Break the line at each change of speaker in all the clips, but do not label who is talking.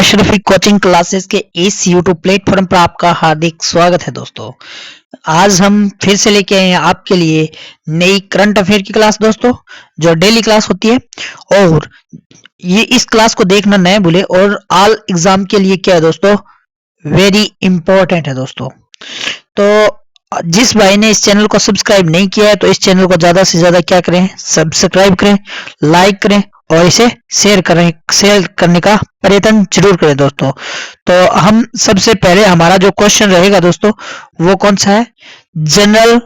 Ashrafi coaching classes के इस YouTube platform पर आपका हार्दिक स्वागत है दोस्तों। आज हम फिर से लेके आए हैं आपके लिए नई करंट अफेयर की क्लास दोस्तों, जो डेली क्लास होती है। और ये इस क्लास को देखना न भूले और ऑल एग्जाम के लिए क्या है दोस्तों, वेरी इंपॉर्टेंट है दोस्तों। तो जिस भाई ने इस चैनल को सब्सक्राइब नहीं किया है तो इस चैनल को ज्यादा से ज्यादा क्या करें, सब्सक्राइब करें, लाइक करें और इसे शेयर करने का प्रयत्न जरूर करें दोस्तों। तो हम सबसे पहले हमारा जो क्वेश्चन रहेगा दोस्तों वो कौन सा है, जनरल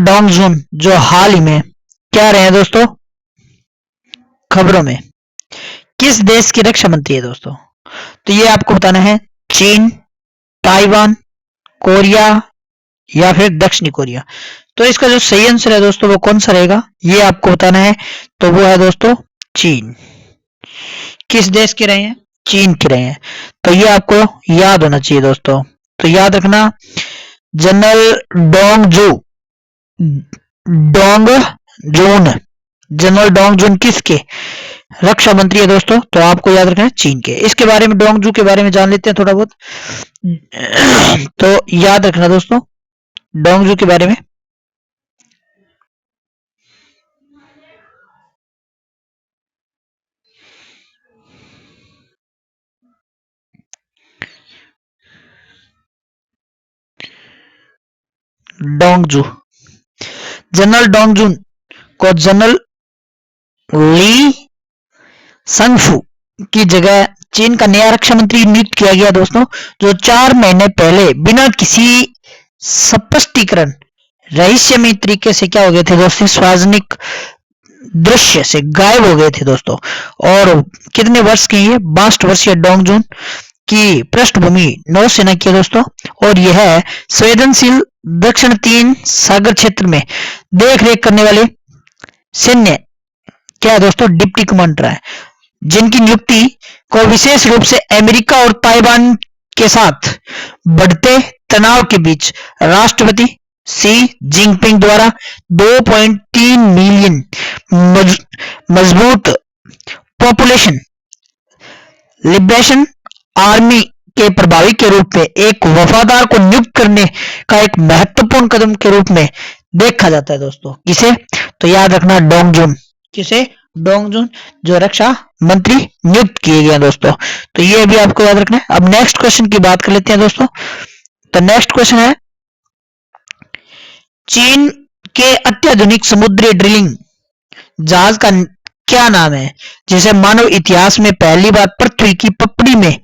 डोंगजुन जो हाल ही में क्या रहे हैं दोस्तों खबरों में, किस देश की रक्षा मंत्री है दोस्तों। तो ये आपको बताना है, चीन, ताइवान, कोरिया या फिर दक्षिणी कोरिया। तो इसका जो सही आंसर है दोस्तों वो कौन सा रहेगा, ये आपको बताना है। तो वो है दोस्तों चीन। किस देश के रहे हैं, चीन के रहे हैं। तो ये आपको याद होना चाहिए दोस्तों। तो याद रखना, जनरल जनरल डोंगजुन किसके रक्षा मंत्री है दोस्तों। तो आपको याद रखना है चीन के। इसके बारे में, डोंगजू के बारे में जान लेते हैं थोड़ा बहुत। तो याद रखना दोस्तों डोंगजू के बारे में, डोंगजू, जनरल डोंगजुन को जनरल ली संगफू की जगह चीन का नया रक्षा मंत्री नियुक्त किया गया दोस्तों, जो 4 महीने पहले बिना किसी स्पष्टीकरण रहस्यमय तरीके से क्या हो गए थे दोस्तों, सार्वजनिक दृश्य से गायब हो गए थे दोस्तों। और कितने वर्ष के, ये 62 वर्षीय डोंगजुन की पृष्ठभूमि नौसेना की है दोस्तों। और यह संवेदनशील दक्षिण चीन सागर क्षेत्र में देख रेख करने वाले सैन्य क्या है दोस्तों, डिप्टी कमांडर है, जिनकी नियुक्ति को विशेष रूप से अमेरिका और ताइवान के साथ बढ़ते तनाव के बीच राष्ट्रपति सी जिनपिंग द्वारा 2.3 मिलियन मजबूत पॉपुलेशन लिबरेशन आर्मी के प्रभावी के रूप में एक वफादार को नियुक्त करने का एक महत्वपूर्ण कदम के रूप में देखा जाता है दोस्तों। किसे, तो याद रखना डोंगजुन, किसे, डोंगजुन जो रक्षा मंत्री नियुक्त किए गए दोस्तों। तो ये भी आपको याद रखना है। अब नेक्स्ट क्वेश्चन की बात कर लेते हैं दोस्तों। तो नेक्स्ट क्वेश्चन है, चीन के अत्याधुनिक समुद्री ड्रिलिंग जहाज का क्या नाम है, जिसे मानव इतिहास में पहली बार पृथ्वी की पपड़ी में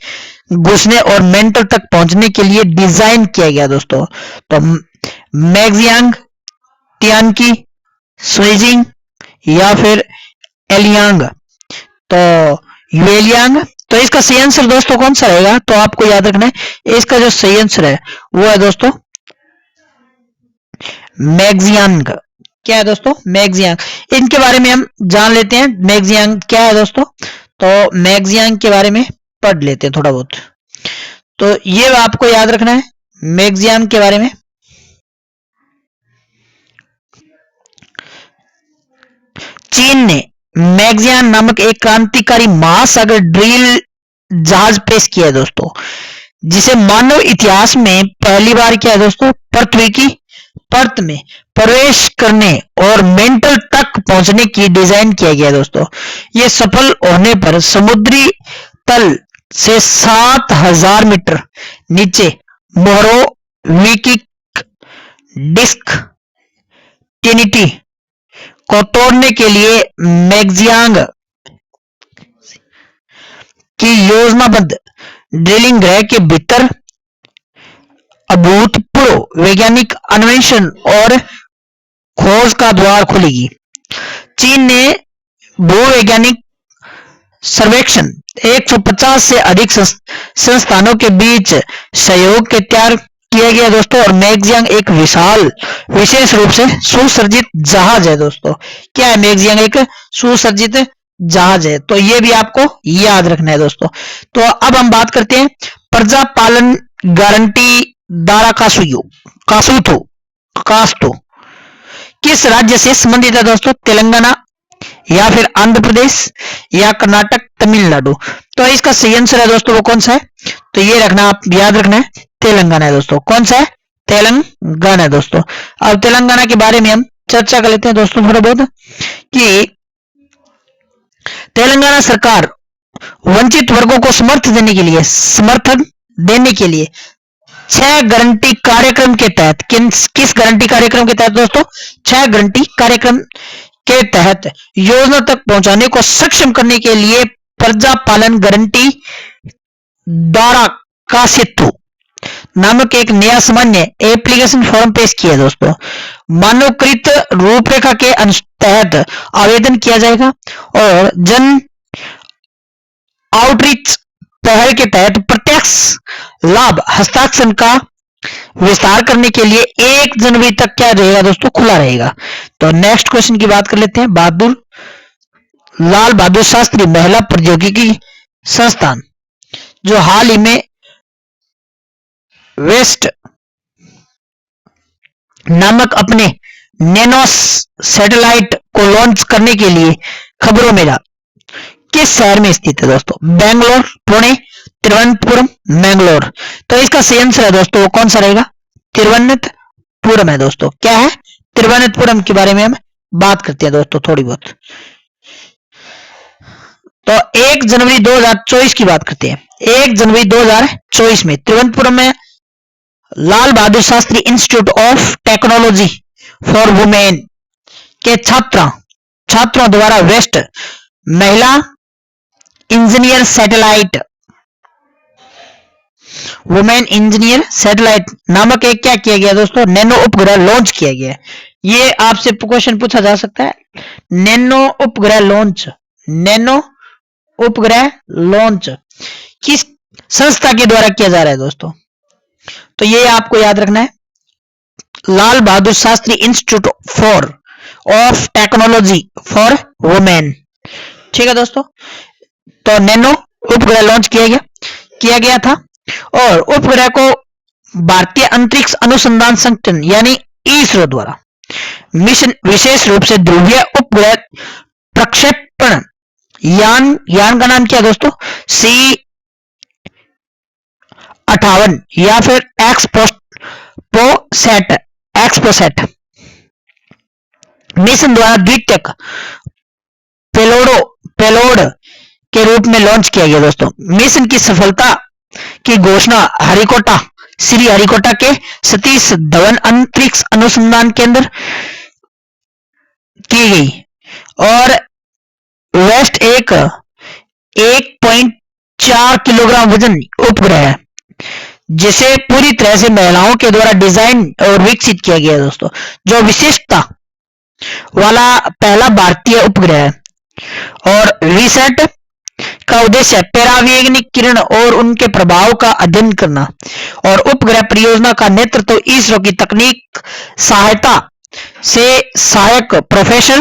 घुसने और मेंटल तक पहुंचने के लिए डिजाइन किया गया दोस्तों। तो मैगजियांग, तियानकी, स्वेजिंग या फिर एलियांग। तो युएलियांग। तो इसका सही आंसर दोस्तों कौन सा रहेगा, तो आपको याद रखना है इसका जो सही आंसर है वो है दोस्तों मैगजियांग। क्या है दोस्तों, मैगजियांग। इनके बारे में हम जान लेते हैं, मैगजियांग क्या है दोस्तों। तो मैगजियांग के बारे में पढ़ लेते हैं थोड़ा बहुत। तो ये आपको याद रखना है मैगजियांग के बारे में। चीन ने मैगजियान नामक एक क्रांतिकारी महासागर ड्रिल जहाज पेश किया है दोस्तों, जिसे मानव इतिहास में पहली बार क्या है दोस्तों, पृथ्वी की परत में प्रवेश करने और मेंटल तक पहुंचने की डिजाइन किया गया दोस्तों। यह सफल होने पर समुद्री तल से 7000 मीटर नीचे मोहरोविकिक डिस्क ट्रिनिटी को तोड़ने के लिए मैगजियांग की योजनाबद्ध ड्रिलिंग ग्रह के भीतर अभूतपूर्व वैज्ञानिक अन्वेषण और खोज का द्वार खोलेगी। चीन ने भूवैज्ञानिक सर्वेक्षण 150 से अधिक संस्थानों के बीच सहयोग के तैयार किया गया दोस्तों। और मैगजियांग एक विशेष रूप से सुसज्जित जहाज है दोस्तों। क्या है मैगजियांग, एक सुसज्जित जहाज है। तो ये भी आपको याद रखना है दोस्तों। तो अब हम बात करते हैं प्रजा पालन गारंटी दारा कास्तु किस राज्य से संबंधित है दोस्तों? तेलंगाना या फिर आंध्र प्रदेश या कर्नाटक, तमिलनाडु। तो इसका सही आंसर है दोस्तों वो कौन सा है? तो ये रखना, आप याद रखना है, तेलंगाना है दोस्तों। कौन सा है? तेलंगाना है दोस्तों। अब तेलंगाना के बारे में हम चर्चा कर लेते हैं दोस्तों थोड़ा बहुत, कि तेलंगाना सरकार वंचित वर्गों को समर्थन देने के लिए 6 गारंटी कार्यक्रम के तहत, किस गारंटी कार्यक्रम के तहत दोस्तों? 6 गारंटी कार्यक्रम के तहत योजना तक पहुंचाने को सक्षम करने के लिए प्रजा पालन गारंटी द्वारा का सेतु नामक एक नया सामान्य एप्लीकेशन फॉर्म पेश किया दोस्तों। मानवकृत रूपरेखा के तहत आवेदन किया जाएगा और जन आउटरीच पहल के तहत प्रत्यक्ष लाभ हस्ताक्षर का विस्तार करने के लिए 1 जनवरी तक क्या रहेगा दोस्तों? खुला रहेगा। तो नेक्स्ट क्वेश्चन की बात कर लेते हैं। लाल बहादुर शास्त्री महिला प्रौद्योगिकी संस्थान जो हाल ही में वेस्ट नामक अपने नैनो सैटेलाइट को लॉन्च करने के लिए खबरों में रहा, किस शहर में स्थित है दोस्तों? बेंगलोर, पुणे, तिरुवनंतपुरम, मैंगलोर। तो इसका सही आंसर है दोस्तों वो कौन सा रहेगा? तिरुवनंतपुरम है दोस्तों। क्या है? तिरुवनंतपुरम के बारे में हम बात करते हैं दोस्तों थोड़ी बहुत। तो 1 जनवरी 2024 की बात करते हैं। 1 जनवरी 2024 में तिरुवनंतपुरम में Lal Bahadur Shastri institute of technology for women के छात्रों द्वारा वेस्ट महिला engineer satellite, women engineer satellite नामक एक क्या किया गया दोस्तों? नैनो उपग्रह लॉन्च किया गया। ये आपसे क्वेश्चन पूछा जा सकता है। नैनो उपग्रह लॉन्च किस संस्था के द्वारा किया जा रहा है दोस्तों? तो ये आपको याद रखना है, Lal Bahadur Shastri institute of technology for women. ठीक है दोस्तों। तो नैनो उपग्रह लॉन्च किया गया था और उपग्रह को भारतीय अंतरिक्ष अनुसंधान संगठन यानी इसरो द्वारा मिशन विशेष रूप से ध्रुवीय उपग्रह प्रक्षेपण यान का नाम क्या दोस्तों? C58 या फिर एक्सपोसैट मिशन द्वारा द्वितीयक पेलोड के रूप में लॉन्च किया गया दोस्तों। मिशन की सफलता की घोषणा श्री हरिकोटा के सतीश धवन अंतरिक्ष अनुसंधान केंद्र की गई और वेस्ट एक 1.4 किलोग्राम वजन उपग्रह है जिसे पूरी तरह से महिलाओं के द्वारा डिजाइन और विकसित किया गया दोस्तों, जो विशिष्टता वाला पहला भारतीय उपग्रह है। और रिसेट का उद्देश्य परावैज्ञानिक किरण और उनके प्रभाव का अध्ययन करना और उपग्रह परियोजना का नेतृत्व इसरो की तकनीक सहायता से सहायक प्रोफेसर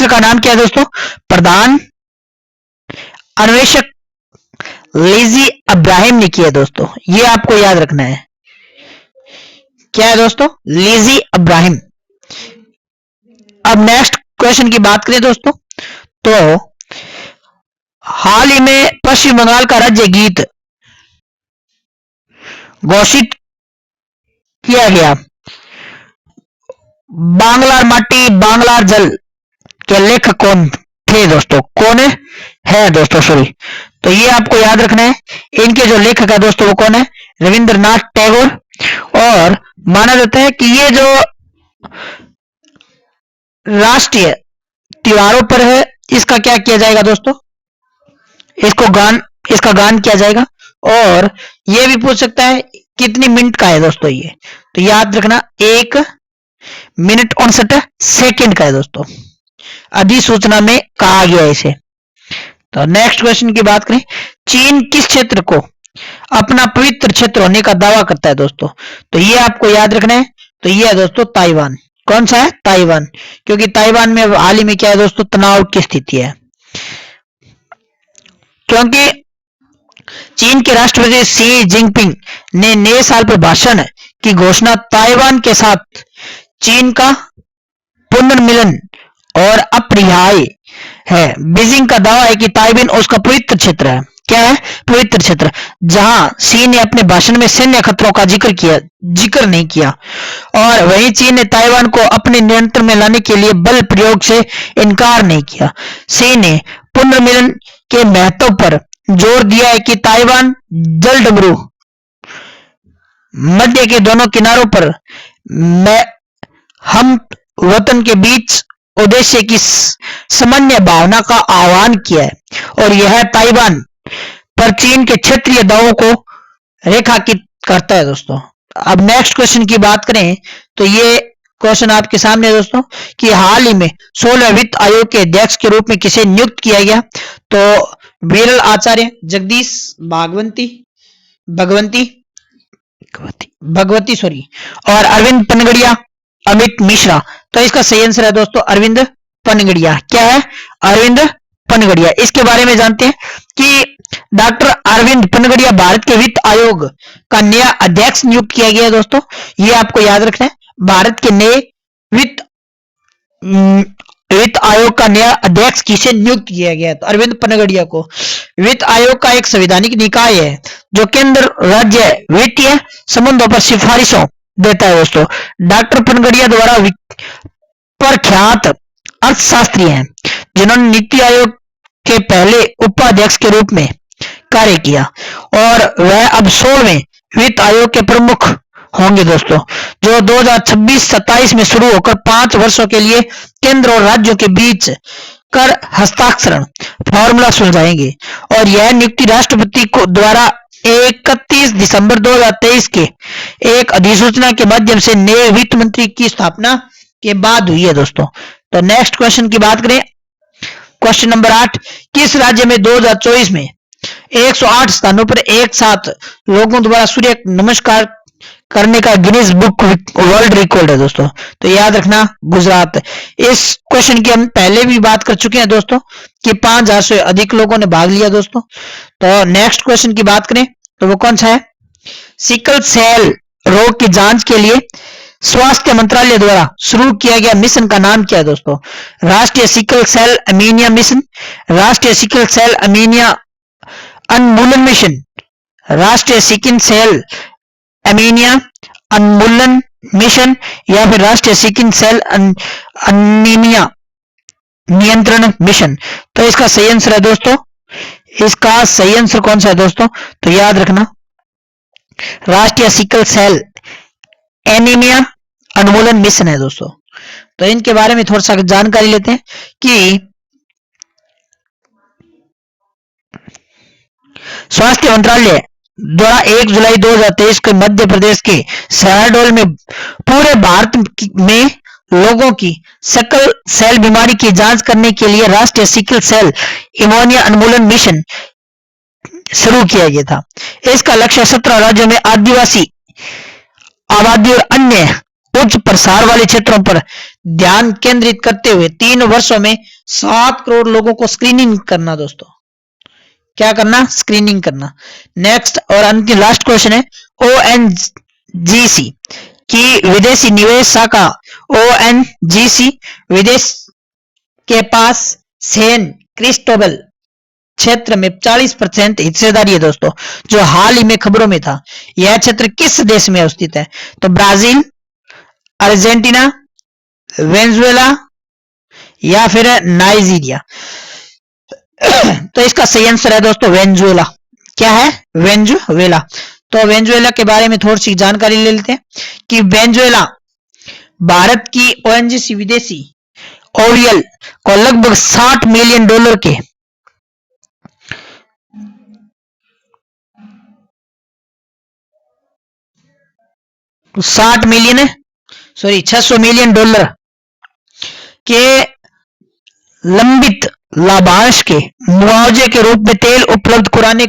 का नाम क्या है दोस्तों? प्रधान अन्वेषक लेजी अब्राहिम ने किया दोस्तों। ये आपको याद रखना है। क्या है दोस्तों? लेजी अब्राहिम। अब नेक्स्ट क्वेश्चन की बात करें दोस्तों, तो हाल ही में पश्चिम बंगाल का राज्य गीत घोषित किया गया बांग्लार माटी बांग्लार जल के लेखक कौन थे दोस्तों? कौन है दोस्तों? सॉरी। तो ये आपको याद रखना है, इनके जो लेखक है दोस्तों वो कौन है? रविंद्रनाथ टैगोर। और माना जाता है कि ये जो राष्ट्रीय त्योहारों पर है इसका क्या किया जाएगा दोस्तों? इसका गान किया जाएगा। और ये भी पूछ सकता है कितनी मिनट का है दोस्तों ये, तो याद रखना 1 मिनट 59 सेकंड का है दोस्तों, अधिसूचना में कहा गया इसे। तो नेक्स्ट क्वेश्चन की बात करें, चीन किस क्षेत्र को अपना पवित्र क्षेत्र होने का दावा करता है दोस्तों? तो ये आपको याद रखना है। तो ये है दोस्तों ताइवान। कौन सा है? ताइवान। क्योंकि ताइवान में हाल ही में क्या है दोस्तों? तनाव की स्थिति है, क्योंकि चीन के राष्ट्रपति शी जिनपिंग ने नए साल पर भाषण की घोषणा ताइवान के साथ चीन का पुनर्मिलन और अपरिहार्य है। बीजिंग का दावा है कि ताइवान उसका पवित्र क्षेत्र है। क्या है? पवित्र क्षेत्र, जहां सी ने अपने भाषण में सैन्य खतरों का जिक्र नहीं किया, और वहीं चीन ने ताइवान को अपने नियंत्रण में लाने के लिए बल प्रयोग से इनकार नहीं किया। सी ने पुनर्मिलन के महत्व पर जोर दिया है कि ताइवान जल डमरू मध्य के दोनों किनारों पर हम वतन के बीच उद्देश्य की सामान्य भावना का आह्वान किया है, और यह ताइवान पर चीन के क्षेत्रीय दावों को रेखांकित करता है दोस्तों। अब नेक्स्ट क्वेश्चन की बात करें तो ये क्वेश्चन आपके सामने है दोस्तों कि हाल ही में 16वें वित्त आयोग के अध्यक्ष के रूप में किसे नियुक्त किया गया? तो विरल आचार्य, जगदीश भगवती और अरविंद पनगड़िया, अमित मिश्रा। तो इसका सही आंसर है दोस्तों अरविंद पनगड़िया। क्या है? अरविंद पनगड़िया। इसके बारे में जानते हैं कि डॉक्टर अरविंद पनगड़िया भारत के वित्त आयोग का नया अध्यक्ष नियुक्त किया गया है दोस्तों। ये आपको याद रखना है, भारत के नए वित्त आयोग का नया अध्यक्ष किसे नियुक्त किया गया है? तो अरविंद पनगड़िया को। वित्त आयोग का एक संवैधानिक निकाय है जो केंद्र राज्य वित्तीय संबंधों पर सिफारिशों देता है दोस्तों। डॉक्टर पनगड़िया द्वारा प्रख्यात अर्थशास्त्री हैं जिन्होंने नीति आयोग के पहले उपाध्यक्ष के रूप में कार्य किया, और वह अब 16वें वित्त आयोग के प्रमुख होंगे दोस्तों, जो 2026-27 में शुरू होकर 5 वर्षों के लिए केंद्र और राज्यों के बीच कर हस्ताक्षरण फॉर्मूला सुलझाएंगे। और यह नियुक्ति राष्ट्रपति को द्वारा 31 दिसंबर 2023 के एक अधिसूचना के माध्यम से नए वित्त मंत्री की स्थापना के बाद हुई है दोस्तों। तो नेक्स्ट क्वेश्चन की बात करें, क्वेश्चन नंबर 8, किस राज्य में 2024 में 108 स्थानों पर एक साथ लोगों द्वारा सूर्य नमस्कार करने का गिनीज बुक वर्ल्ड रिकॉर्ड है दोस्तों? तो याद रखना, गुजरात। इस क्वेश्चन की हम पहले भी बात कर चुके हैं दोस्तों कि 5000 से अधिक लोगों ने भाग लिया दोस्तों। तो नेक्स्ट क्वेश्चन की बात करें तो वो कौन सा है? सिकल सेल रोग की जांच के लिए स्वास्थ्य मंत्रालय द्वारा शुरू किया गया मिशन का नाम क्या है दोस्तों? राष्ट्रीय सिकल सेल एनीमिया मिशन, राष्ट्रीय सिकल एनीमिया उन्मूलन मिशन, राष्ट्रीय सिकल सेल एनीमिया उन्मूलन मिशन, या फिर राष्ट्रीय सिकल सेल एनीमिया नियंत्रण मिशन। तो इसका सही आंसर है दोस्तों, इसका सही आंसर कौन सा है दोस्तों? तो याद रखना, राष्ट्रीय सिकल सेल एनीमिया उन्मूलन मिशन है दोस्तों। तो इनके बारे में थोड़ा सा जानकारी लेते हैं कि स्वास्थ्य मंत्रालय द्वारा 1 जुलाई 2023 को मध्य प्रदेश के शहडोल में पूरे भारत में लोगों की सिकल सेल बीमारी की जांच करने के लिए राष्ट्रीय सिकल सेल एनीमिया उन्मूलन मिशन शुरू किया गया था। इसका लक्ष्य 17 राज्यों में आदिवासी आबादी और अन्य उच्च प्रसार वाले क्षेत्रों पर ध्यान केंद्रित करते हुए 3 वर्षों में 7 करोड़ लोगों को स्क्रीनिंग करना दोस्तों। क्या करना? स्क्रीनिंग करना। नेक्स्ट और अंतिम लास्ट क्वेश्चन है, ओएनजीसी की विदेशी निवेश शाखा ओएनजीसी विदेश के पास सैन क्रिस्टोबल क्षेत्र में 40% हिस्सेदारी है दोस्तों, जो हाल ही में खबरों में था। यह क्षेत्र किस देश में स्थित है? तो ब्राजील, अर्जेंटीना, वेनेजुएला, या फिर नाइजीरिया। तो इसका सही आंसर है दोस्तों वेनेजुएला। क्या है? वेनेजुएला। तो वेनेजुएला के बारे में थोड़ी सी जानकारी ले लेते हैं कि वेनेजुएला भारत की ओएनजीसी विदेशी ओरियल को लगभग $60 मिलियन के 600 मिलियन डॉलर के लंबित लाभांश के मुआवजे के रूप में तेल उपलब्ध कराने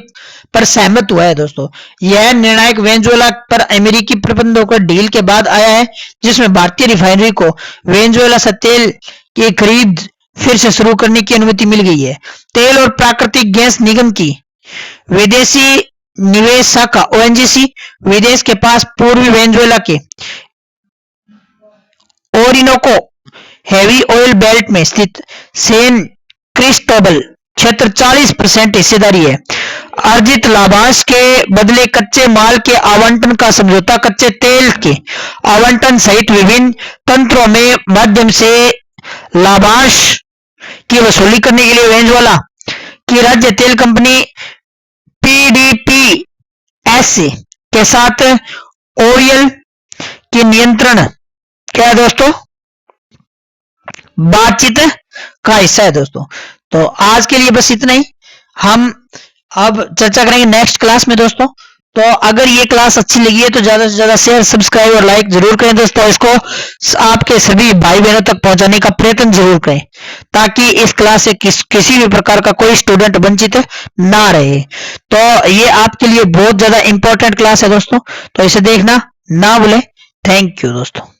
पर सहमत हुआ है दोस्तों। यह निर्णायक वेनेजुएला पर अमेरिकी प्रतिबंधों का डील के बाद आया है, जिसमें भारतीय रिफाइनरी को वेनेजुएला से तेल की खरीद फिर से शुरू करने की अनुमति मिल गई है। तेल और प्राकृतिक गैस निगम की विदेशी निवेश शाखा ओएनजीसी विदेश के पास पूर्वी वेनेजुएला के ओरिनोको हेवी ऑयल बेल्ट में स्थित सैन क्रिस्टोबल क्षेत्र 40% हिस्सेदारी है। अर्जित लाभांश के बदले कच्चे माल के आवंटन का समझौता कच्चे तेल के आवंटन सहित विभिन्न तंत्रों में माध्यम से लाभांश की वसूली करने के लिए वेनेजुएला की राज्य तेल कंपनी पीडीपीएस के साथ ओरियल के नियंत्रण क्या है दोस्तों, बातचीत का हिस्सा है दोस्तों। तो आज के लिए बस इतना ही, हम अब चर्चा करेंगे नेक्स्ट क्लास में दोस्तों। तो अगर ये क्लास अच्छी लगी है तो ज्यादा से ज्यादा शेयर, सब्सक्राइब और लाइक जरूर करें दोस्तों। इसको आपके सभी भाई बहनों तक पहुंचाने का प्रयत्न जरूर करें ताकि इस क्लास से किसी भी प्रकार का कोई स्टूडेंट वंचित ना रहे। तो ये आपके लिए बहुत ज्यादा इंपॉर्टेंट क्लास है दोस्तों, तो इसे देखना ना भूलें। थैंक यू दोस्तों।